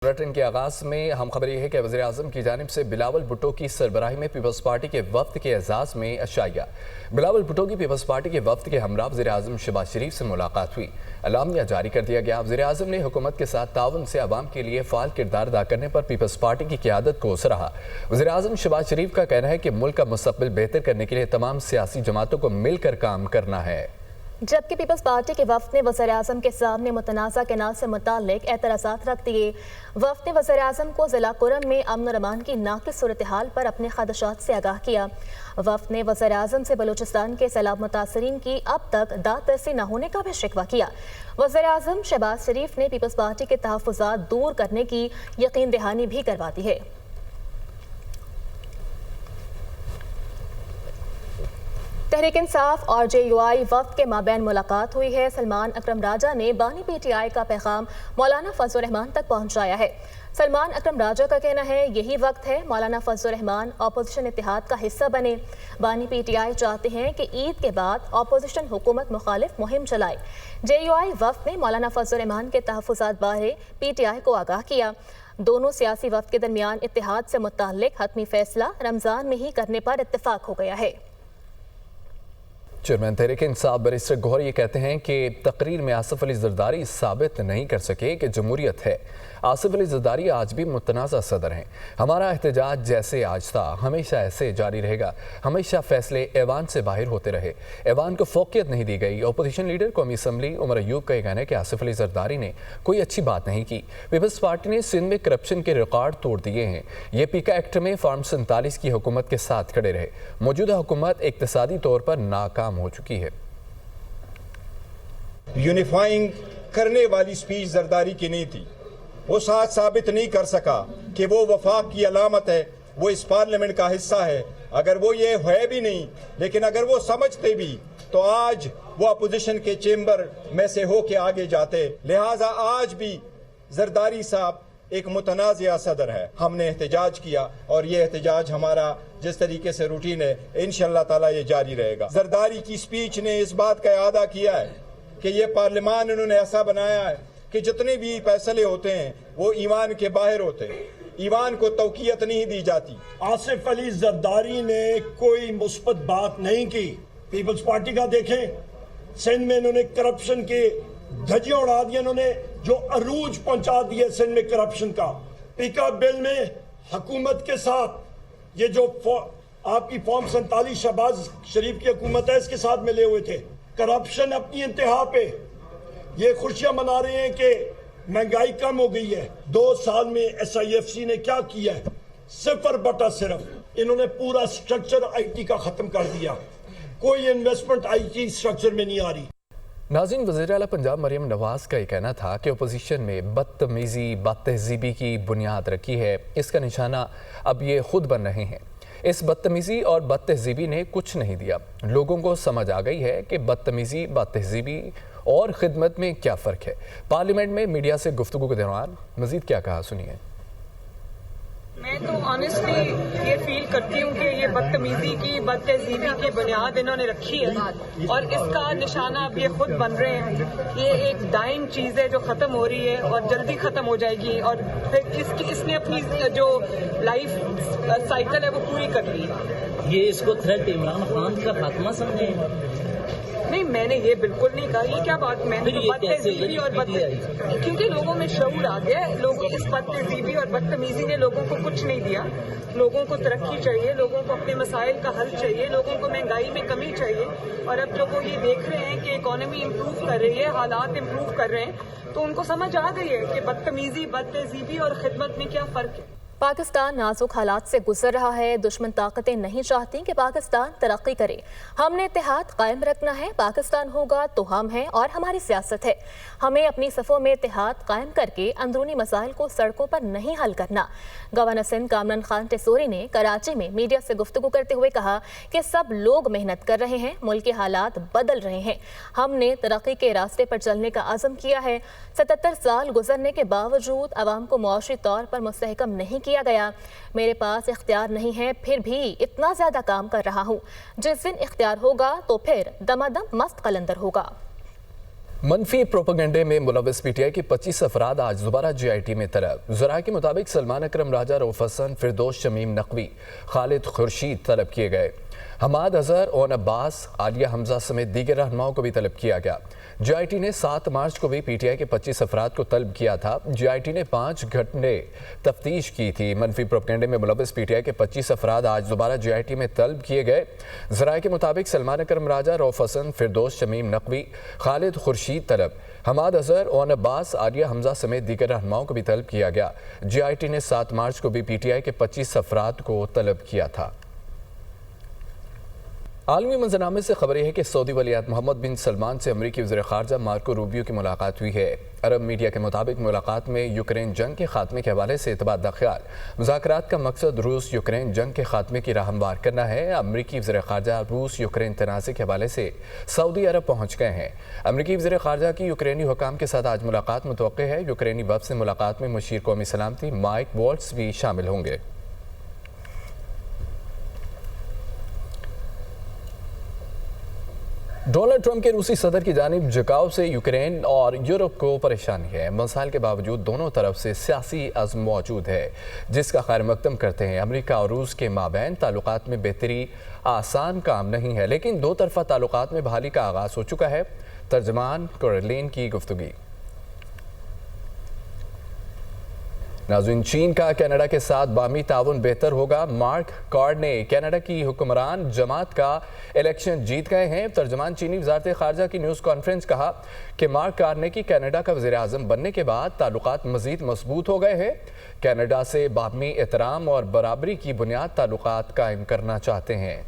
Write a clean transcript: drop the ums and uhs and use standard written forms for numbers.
Bulletin के आगाज में हम खबर यह है कि वज़ीर आज़म की जानिब से बिलावल भुट्टो की सरबराही में पीपल्स पार्टी के वफ्द के एजाज़ में अशाइया। बिलावल भुट्टो की पीपल्स पार्टी के वफ्द के हमरा वज़ीर आज़म शहबाज शरीफ से मुलाकात हुई। अलामिया जारी कर दिया गया। वज़ीर आज़म ने हुकूमत के साथ ताउन से अवाम के लिए फ़ाल किरदार अदा करने पर पीपल्स पार्टी की क़यादत को सराहा। वज़ीर आज़म शहबाज शरीफ का कहना है कि मुल्क का मुस्तक़बिल बेहतर करने के लिए तमाम सियासी जमातों को मिलकर काम करना है। जबकि पीपल्स पार्टी के वफ्द ने वज़ीर आज़म के सामने मुतनाज़ा केनाल से मुताल्लिक एतराज़ात रख दिए। वफ्द ने वज़ीर आज़म को ज़िला कुरम में अमन और अमान की नाक़िस सूरत हाल पर अपने ख़दशात से आगाह किया। वफ्द ने वज़ीर आज़म से बलूचिस्तान के सैलाब मुतासरीन की अब तक दाद रसी न होने का भी शिकवा किया। वज़ीर आज़म शहबाज शरीफ ने पीपल्स पार्टी के तहफ़्फ़ुज़ात दूर करने की यकीन दहानी भी करवा दी है। तहरीक इंसाफ और JUI वफ्द के माबैन मुलाकात हुई है। सलमान अकरम राजा ने बानी PTI का पैगाम मौलाना फजल रहमान तक पहुंचाया है। सलमान अकरम राजा का कहना है यही वक्त है मौलाना फजल रहमान अपोजिशन इत्तेहाद का हिस्सा बने। बानी PTI चाहते हैं कि ईद के बाद अपोजिशन हुकूमत मुखालिफ मुहिम चलाए। JUI वफ्द ने मौलाना फजल रहमान के तहफ़्फ़ुज़ात बारे PTI को आगाह किया। दोनों सियासी वफ्द के दरमियान इत्तेहाद से मुताल्लिक हतमी फैसला रमज़ान में ही करने पर इत्तेफाक हो गया है। चेयरमैन तहरीक इंसाफ बैरिस्टर गौहर ये कहते हैं कि तकरीर में आसिफ अली जरदारी साबित नहीं कर सके कि जमहूरियत है। आसिफ अली जरदारी आज भी मुतनाज़ा सदर हैं। हमारा एहतजाज जैसे आज था हमेशा ऐसे जारी रहेगा। हमेशा फैसले ऐवान से बाहर होते रहे। ऐवान को फोकियत नहीं दी गई। अपोजिशन लीडर कौमी असम्बली उमर अयूब का यह कहना है कि आसिफ अली जरदारी ने कोई अच्छी बात नहीं की। पीपल्स पार्टी ने सिंध में करप्शन के रिकॉर्ड तोड़ दिए हैं। ये पीका एक्ट में फॉर्म 47 की हुकूमत के साथ खड़े रहे। मौजूदा हुकूमत इक्तिसादी तौर पर नाकाम हो चुकी है। यूनिफाइंग करने वाली स्पीच जरदारी की नहीं थी। वो साथ साबित नहीं कर सका कि वो वफाक की अलामत है, वो इस पार्लियामेंट का हिस्सा है। अगर वो ये है भी नहीं, लेकिन अगर वो समझते भी तो आज वो अपोजिशन के चेंबर में से हो के आगे जाते। लिहाजा आज भी जरदारी साहब एक मुतनाज़िया सदर है। हमने एहतजाज किया और ये एहतजाज हमारा जिस तरीके से रूटीन है इंशाअल्लाह ताला ये जारी रहेगा। जरदारी की स्पीच ने इस बात का इआदा किया है कि ये पार्लियामान उन्होंने ऐसा बनाया है कि जितने भी फैसले होते हैं वो ईमान के बाहर होते हैं, ईमान को तौकीयत नहीं दी जाती। आसिफ अली जरदारी ने कोई मुस्बत बात नहीं की। पीपल्स पार्टी का देखें, सिंध में इन्होंने करप्शन के धज्जियां उड़ा दिया। इन्होंने जो अरूज पहुंचा दिया सिंध में करप्शन का। पिकअप बिल में हुकूमत के साथ ये जो आपकी फॉर्म 47 शहबाज शरीफ की हुकूमत है इसके साथ मिले हुए थे। करप्शन अपनी इंतहा पे। ये खुशियां मना रहे हैं कि महंगाई कम हो गई है। 2 साल में SIFC ने क्या किया है? 0 इन्होंने पूरा स्ट्रक्चर IT का खत्म कर दिया। कोई इन्वेस्टमेंट IT स्ट्रक्चर में नहीं आ रही। नाज़रीन, वज़ीर आला पंजाब मरियम नवाज़ का ये कहना था कि अपोजिशन में बदतमीज़ी बदतहज़ीबी की बुनियाद रखी है। इसका निशाना अब ये खुद बन रहे हैं। इस बदतमीज़ी और बदतहज़ीबी ने कुछ नहीं दिया। लोगों को समझ आ गई है कि बदतमीज़ी बदतहज़ीबी और खिदमत में क्या फ़र्क है। पार्लियामेंट में मीडिया से गुफ्तगू के दौरान मज़ीद क्या कहा, सुनिए। मैं तो ऑनेस्टली ये फील करती हूँ कि ये बदतमीजी की बदतहजीबी की बुनियाद इन्होंने रखी है और इसका निशाना अब ये खुद बन रहे हैं। ये एक डाइंग चीज़ है जो ख़त्म हो रही है और जल्दी ख़त्म हो जाएगी और फिर इसने अपनी जो लाइफ साइकिल है वो पूरी कर ली है। ये इसको थ्रेट इमरान खान का खात्मा समझे? नहीं, मैंने ये बिल्कुल नहीं कहा। ये क्या बात, मैंने तो बदतमीजी और क्योंकि लोगों में शऊर आ गया। लोगों इस बदतमीजी और बदतमीजी ने लोगों को कुछ नहीं दिया। लोगों को तरक्की चाहिए, लोगों को अपने मसाइल का हल चाहिए, लोगों को महंगाई में कमी चाहिए। और अब जब वो ये देख रहे हैं कि इकोनॉमी इम्प्रूव कर रही है, हालात इम्प्रूव कर रहे हैं, तो उनको समझ आ गई है कि बदतमीजी बदतहजीबी और खिदमत में क्या फ़र्क है। पाकिस्तान नाजुक हालात से गुजर रहा है। दुश्मन ताकतें नहीं चाहती कि पाकिस्तान तरक्की करे। हमने इत्तेहाद कायम रखना है। पाकिस्तान होगा तो हम हैं और हमारी सियासत है। हमें अपनी सफ़ों में इत्तेहाद कायम करके अंदरूनी मसाइल को सड़कों पर नहीं हल करना। गवर्नर सिंध कामरान खान टेसूरी ने कराची में मीडिया से गुफ्तगू करते हुए कहा कि सब लोग मेहनत कर रहे हैं, मुल्क के हालात बदल रहे हैं। हमने तरक्की के रास्ते पर चलने का आज़म किया है। 77 साल गुजरने के बावजूद अवाम को मुआशी तौर पर मुस्तहकम नहीं किया गया। मेरे पास इख्तियार नहीं है, फिर भी इतना ज़्यादा काम कर रहा हूँ। जिस दिन इख्तियार होगा तो फिर दमादम मस्त कलंदर होगा। منفی پروپیگنڈے میں ملوث پی ٹی آئی کے 25 افراد آج دوبارہ جی آئی ٹی میں طلب۔ ذرائع کے مطابق سلمان اکرم راجہ، رؤف حسن، فردوس شمیم نقوی، خالد خورشید طلب کیے گئے۔ حماد اظہر، اون عباس، عالیہ حمزہ سمیت دیگر رہنماؤں کو بھی طلب کیا گیا۔ جی آئی ٹی نے 7 مارچ کو بھی پی ٹی آئی کے 25 افراد کو طلب کیا تھا۔ جی آئی ٹی نے 5 گھنٹے تفتیش کی تھی۔ منفی پروپیگنڈے میں ملوث پی ٹی آئی کے 25 افراد آج دوبارہ جی آئی ٹی میں طلب کیے گئے۔ ذرائع کے مطابق سلمان اکرم راجہ، رؤف حسن، فردوس شمیم نقوی، خالد خورشید طلب، حماد اظہر، اون عباس، عالیہ حمزہ سمیت دیگر رہنماؤں کو بھی طلب کیا گیا۔ جی آئی ٹی نے 7 مارچ کو بھی پی ٹی آئی کے 25 افراد کو طلب کیا تھا۔ عالمی منظرنامے سے خبر یہ ہے کہ سعودی ولی عہد محمد بن سلمان سے امریکی وزیر خارجہ مارکو روبیو کی ملاقات ہوئی ہے۔ عرب میڈیا کے مطابق ملاقات میں یوکرین جنگ کے خاتمے کے حوالے سے اتبادلہ خیال۔ مذاکرات کا مقصد روس یوکرین جنگ کے خاتمے کی راہ ہموار کرنا ہے۔ امریکی وزیر خارجہ روس یوکرین تنازع کے حوالے سے سعودی عرب پہنچ گئے ہیں۔ امریکی وزیر خارجہ کی یوکرینی حکام کے ساتھ آج ملاقات متوقع ہے۔ یوکرینی وفد سے ملاقات میں مشیر قومی سلامتی مائک والٹز بھی شامل ہوں گے۔ ڈونلڈ ٹرمپ کے روسی صدر کی جانب جھکاؤ سے یوکرین اور یورپ کو پریشانی ہے۔ مسائل کے باوجود دونوں طرف سے سیاسی عزم موجود ہے، جس کا خیر مقدم کرتے ہیں۔ امریکہ اور روس کے مابین تعلقات میں بہتری آسان کام نہیں ہے، لیکن دو طرفہ تعلقات میں بحالی کا آغاز ہو چکا ہے۔ ترجمان کورلین کی گفتگو۔ ناظرین، چین کا کینیڈا کے ساتھ باہمی تعاون بہتر ہوگا۔ مارک کارنے کینیڈا کی حکمران جماعت کا الیکشن جیت گئے ہیں۔ ترجمان چینی وزارت خارجہ کی نیوز کانفرنس کہا کہ مارک کارنے کی کینیڈا کا وزیر اعظم بننے کے بعد تعلقات مزید مضبوط ہو گئے ہیں۔ کینیڈا سے باہمی احترام اور برابری کی بنیاد تعلقات قائم کرنا چاہتے ہیں۔